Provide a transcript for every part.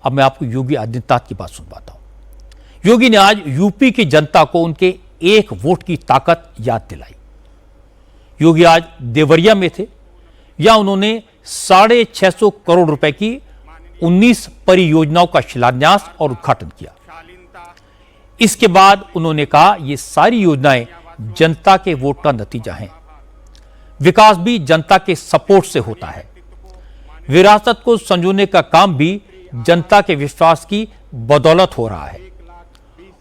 अब मैं आपको योगी आदित्यनाथ की बात सुनवाता हूं। योगी ने आज यूपी की जनता को उनके एक वोट की ताकत याद दिलाई। योगी आज देवरिया में थे, या उन्होंने 650 करोड़ रुपए की 19 परियोजनाओं का शिलान्यास और उद्घाटन किया। इसके बाद उन्होंने कहा, ये सारी योजनाएं जनता के वोट का नतीजा हैं। विकास भी जनता के सपोर्ट से होता है। विरासत को संजोने का काम भी जनता के विश्वास की बदौलत हो रहा है।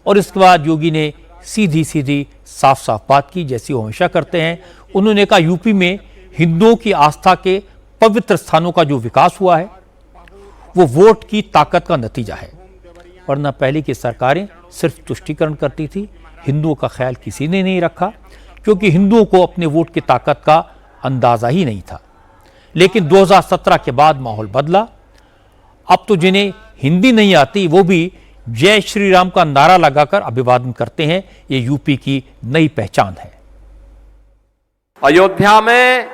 और इसके बाद योगी ने सीधी सीधी साफ साफ बात की, जैसी वो हमेशा करते हैं। उन्होंने कहा, यूपी में हिंदुओं की आस्था के पवित्र स्थानों का जो विकास हुआ है वो वोट की ताकत का नतीजा है, वरना पहले की सरकारें सिर्फ तुष्टीकरण करती थी, हिंदुओं का ख्याल किसी ने नहीं रखा, क्योंकि हिंदुओं को अपने वोट की ताकत का अंदाजा ही नहीं था। लेकिन 2017 के बाद माहौल बदला। अब तो जिन्हें हिंदी नहीं आती वो भी जय श्री राम का नारा लगाकर अभिवादन करते हैं। ये यूपी की नई पहचान है। अयोध्या में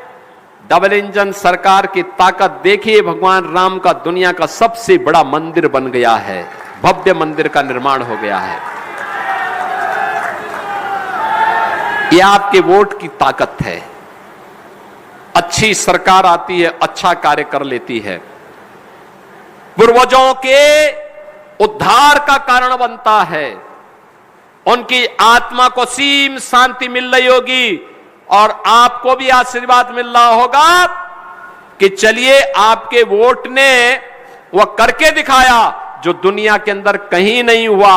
डबल इंजन सरकार की ताकत देखिए। भगवान राम का दुनिया का सबसे बड़ा मंदिर बन गया है, भव्य मंदिर का निर्माण हो गया है। यह आपके वोट की ताकत है। अच्छी सरकार आती है, अच्छा कार्य कर लेती है, पूर्वजों के उद्धार का कारण बनता है, उनकी आत्मा को सीम शांति मिल रही होगी, और आपको भी आशीर्वाद मिल रहा होगा कि चलिए आपके वोट ने वह करके दिखाया जो दुनिया के अंदर कहीं नहीं हुआ।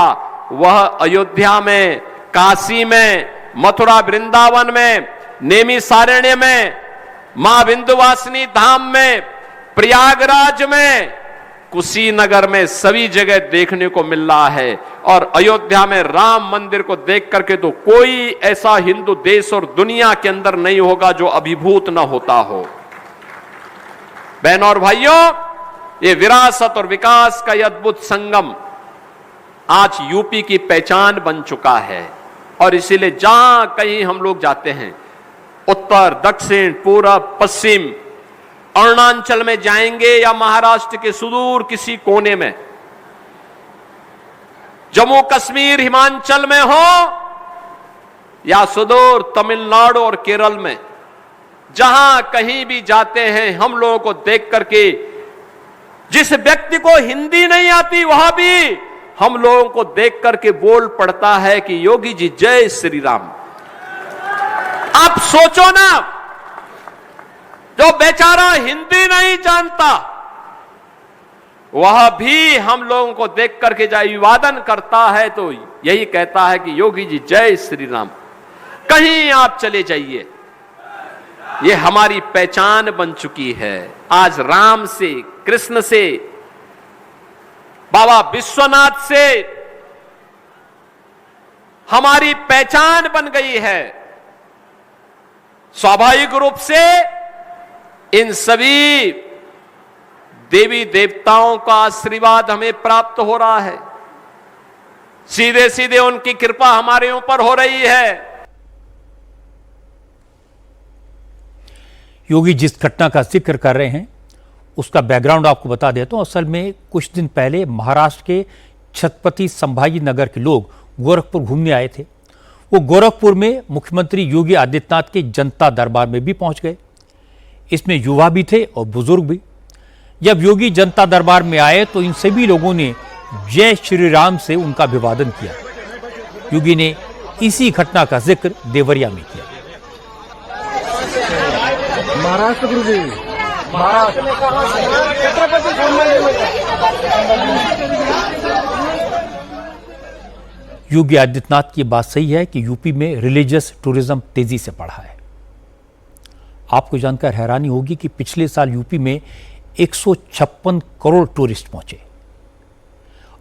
वह अयोध्या में, काशी में, मथुरा वृंदावन में, नेमी सारण्य में, मां विंध्यवासिनी धाम में, प्रयागराज में, कुशीनगर में, सभी जगह देखने को मिल रहा है। और अयोध्या में राम मंदिर को देख करके तो कोई ऐसा हिंदू देश और दुनिया के अंदर नहीं होगा जो अभिभूत न होता हो। बहनों और भाइयों, ये विरासत और विकास का यह अद्भुत संगम आज यूपी की पहचान बन चुका है। और इसीलिए जहां कहीं हम लोग जाते हैं, उत्तर, दक्षिण, पूरब, पश्चिम, अरुणाचल में जाएंगे या महाराष्ट्र के सुदूर किसी कोने में, जम्मू कश्मीर हिमाचल में हो या सुदूर तमिलनाडु और केरल में, जहां कहीं भी जाते हैं, हम लोगों को देख करके जिस व्यक्ति को हिंदी नहीं आती वह भी हम लोगों को देख करके बोल पड़ता है कि योगी जी जय श्री राम। आप सोचो ना, जो बेचारा हिंदी नहीं जानता वह भी हम लोगों को देख करके जब अभिवादन करता है तो यही कहता है कि योगी जी जय श्री राम। कहीं आप चले जाइए, ये हमारी पहचान बन चुकी है। आज राम से, कृष्ण से, बाबा विश्वनाथ से हमारी पहचान बन गई है। स्वाभाविक रूप से इन सभी देवी देवताओं का आशीर्वाद हमें प्राप्त हो रहा है, सीधे सीधे उनकी कृपा हमारे ऊपर हो रही है। योगी जिस घटना का जिक्र कर रहे हैं उसका बैकग्राउंड आपको बता देता हूं। असल में कुछ दिन पहले महाराष्ट्र के छत्रपति संभाजी नगर के लोग गोरखपुर घूमने आए थे। वो गोरखपुर में मुख्यमंत्री योगी आदित्यनाथ के जनता दरबार में भी पहुंच गए। इसमें युवा भी थे और बुजुर्ग भी। जब योगी जनता दरबार में आए तो इन सभी लोगों ने जय श्री राम से उनका अभिवादन किया। योगी ने इसी घटना का जिक्र देवरिया में किया। महाराष्ट्र गुरुजी, योगी आदित्यनाथ की बात सही है कि यूपी में रिलीजियस टूरिज्म तेजी से बढ़ा है। आपको जानकर हैरानी होगी कि पिछले साल यूपी में 156 करोड़ टूरिस्ट पहुंचे।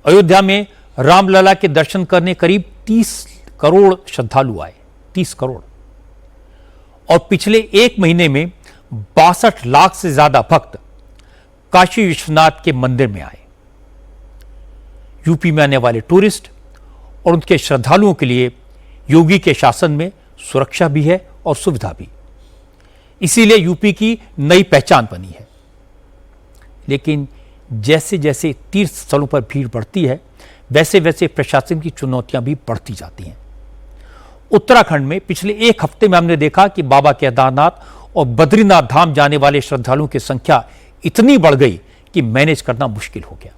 अयोध्या में रामलला के दर्शन करने करीब 30 करोड़ श्रद्धालु आए, 30 करोड़। और पिछले एक महीने में 62 लाख से ज्यादा भक्त काशी विश्वनाथ के मंदिर में आए। यूपी में आने वाले टूरिस्ट और उनके श्रद्धालुओं के लिए योगी के शासन में सुरक्षा भी है और सुविधा भी, इसीलिए यूपी की नई पहचान बनी है। लेकिन जैसे जैसे तीर्थ स्थलों पर भीड़ बढ़ती है, वैसे वैसे प्रशासन की चुनौतियां भी बढ़ती जाती हैं। उत्तराखंड में पिछले एक हफ्ते में हमने देखा कि बाबा केदारनाथ और बद्रीनाथ धाम जाने वाले श्रद्धालुओं की संख्या इतनी बढ़ गई कि मैनेज करना मुश्किल हो गया।